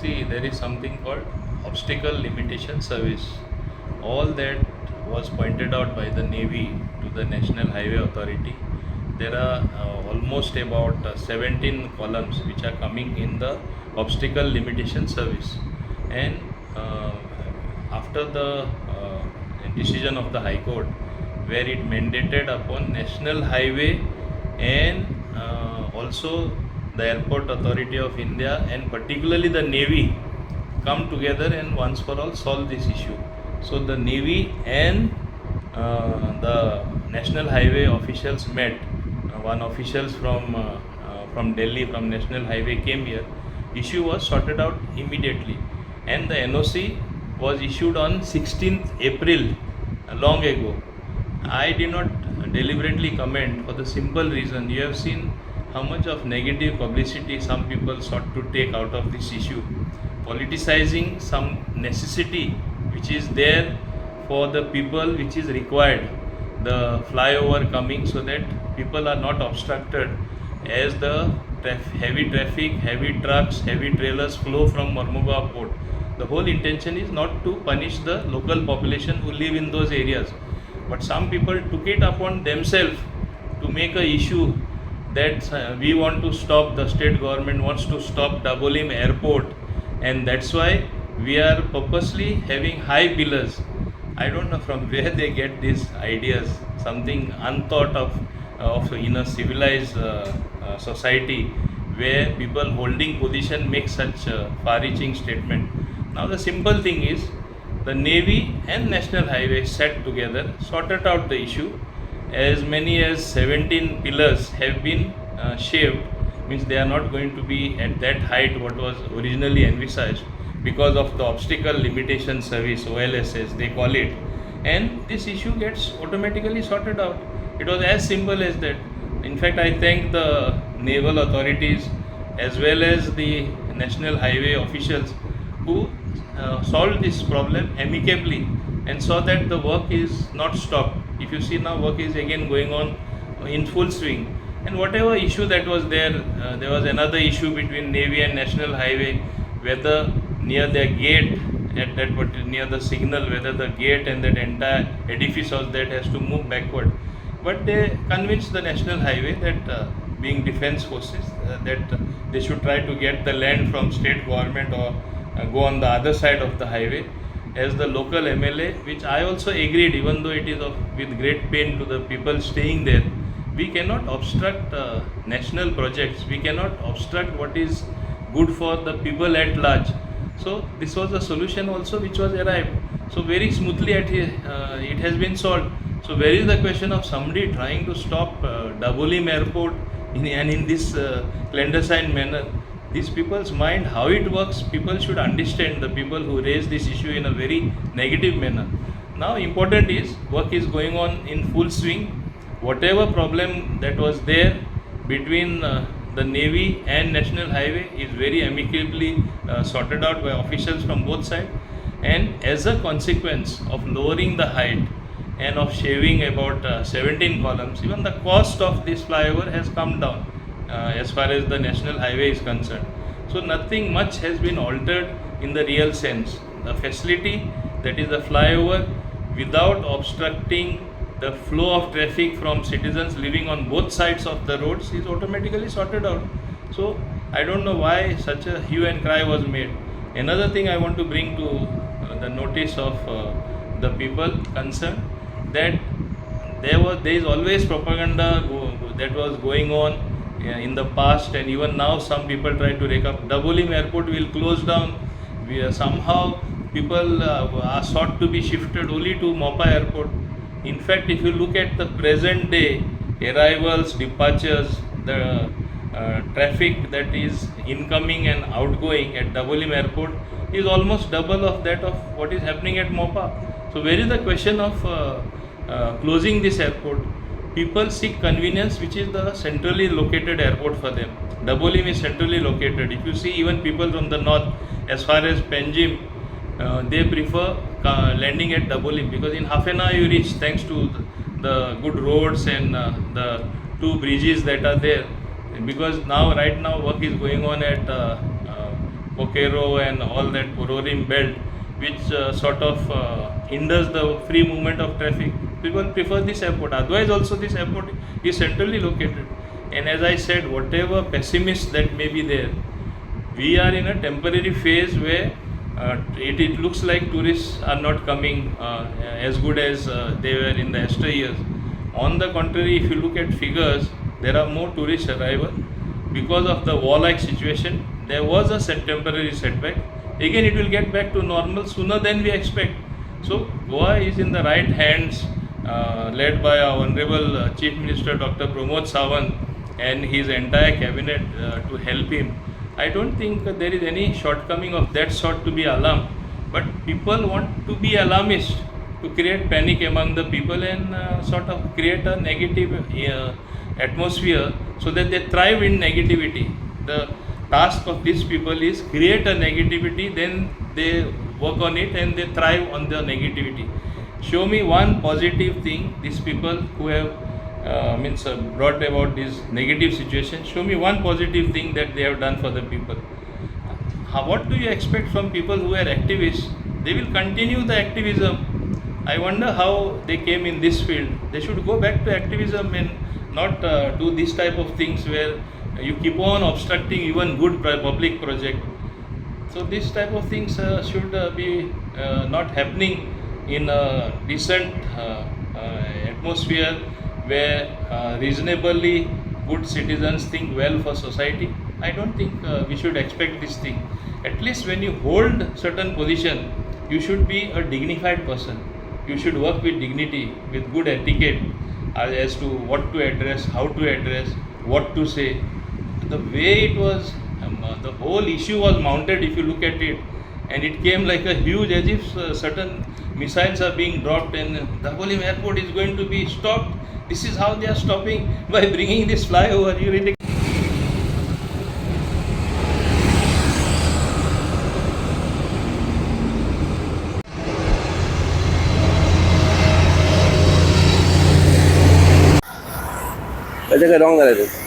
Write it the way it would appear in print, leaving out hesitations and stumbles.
See, there is something called obstacle limitation service. All that was pointed out by the Navy to the National Highway Authority. There are almost about 17 columns which are coming in the obstacle limitation service. And after the decision of the High Court, where it mandated upon National Highway and also the Airport Authority of India and particularly the Navy come together and once for all solve this issue. So the Navy and the National Highway officials met. One officials from Delhi, from National Highway came here. Issue was sorted out immediately, and the NOC was issued on 16th April, long ago. I did not deliberately comment for the simple reason you have seen how much of negative publicity some people sought to take out of this issue, politicizing some necessity which is there for the people, which is required, the flyover coming so that people are not obstructed as the heavy traffic, heavy trucks, heavy trailers flow from Mormugao port. The whole intention is not to punish the local population who live in those areas, but some people took it upon themselves to make a issue that we want to stop, the state government wants to stop Dabolim Airport, and that's why we are purposely having high pillars. I don't know from where they get these ideas, something unthought of in a civilized society where people holding position make such far-reaching statement. Now the simple thing is the Navy and National Highway sat together, sorted out the issue. As many as 17 pillars have been shaved, means they are not going to be at that height what was originally envisaged because of the obstacle limitation service, OLSS they call it, and this issue gets automatically sorted out. It was as simple as that. In fact, I thank the naval authorities as well as the National Highway officials who solved this problem amicably and saw that the work is not stopped. If you see now, work is again going on in full swing. And whatever issue that was there, there was another issue between Navy and National Highway, whether near their gate, at that near the signal, whether the gate and that entire edifice was that has to move backward. But they convinced the National Highway that being defense forces, that they should try to get the land from state government or go on the other side of the highway. As the local MLA, which I also agreed, even though it is with great pain to the people staying there, we cannot obstruct national projects, we cannot obstruct what is good for the people at large. So this was a solution also which was arrived. So very smoothly it has been solved. So where is the question of somebody trying to stop Dabolim Airport in this clandestine manner? These people's mind, how it works, people should understand, the people who raise this issue in a very negative manner. Now important is, work is going on in full swing. Whatever problem that was there between the Navy and National Highway is very amicably sorted out by officials from both sides. And as a consequence of lowering the height and of shaving about 17 columns, even the cost of this flyover has come down. As far as the National Highway is concerned. So nothing much has been altered in the real sense. The facility, that is the flyover, without obstructing the flow of traffic from citizens living on both sides of the roads, is automatically sorted out. So I don't know why such a hue and cry was made. Another thing I want to bring to the notice of the people concerned, that there is always propaganda that was going on in the past, and even now some people try to rake up. Dabolim Airport will close down. Somehow people are sought to be shifted only to Mopa Airport. In fact, if you look at the present day arrivals, departures, the traffic that is incoming and outgoing at Dabolim Airport is almost double of that of what is happening at Mopa. So where is the question of closing this airport? People seek convenience, which is the centrally located airport for them. Dabolim is centrally located. If you see, even people from the north, as far as Panjim, they prefer landing at Dabolim, because in half an hour you reach, thanks to the good roads and the two bridges that are there. Because right now work is going on at Pokero and all that Purorim belt, which sort of hinders the free movement of traffic. People prefer this airport. Otherwise, also this airport is centrally located. And as I said, whatever pessimists that may be there, we are in a temporary phase where it looks like tourists are not coming as good as they were in the Esther years. On the contrary, if you look at figures, there are more tourist arrival because of the war-like situation. There was a temporary setback. Again, it will get back to normal sooner than we expect. So Goa is in the right hands, led by our Honorable Chief Minister Dr. Pramod Sawant and his entire cabinet to help him. I don't think there is any shortcoming of that sort to be alarmed, but people want to be alarmist to create panic among the people and sort of create a negative atmosphere so that they thrive in negativity. The task of these people is create a negativity, then they work on it and they thrive on the negativity. Show me one positive thing these people who have brought about this negative situation. Show me one positive thing that they have done for the people. What do you expect from people who are activists? They will continue the activism. I wonder how they came in this field. They should go back to activism and not do this type of things where you keep on obstructing even good public project. So this type of things should be not happening in a decent atmosphere where reasonably good citizens think well for society. I don't think we should expect this thing. At least when you hold certain position, you should be a dignified person. You should work with dignity, with good etiquette as to what to address, how to address, what to say. The way it was, the whole issue was mounted, if you look at it, and it came like a huge, as if certain missiles are being dropped and Dabolim Airport is going to be stopped. This is how they are stopping, by bringing this flyover. You really cái rong này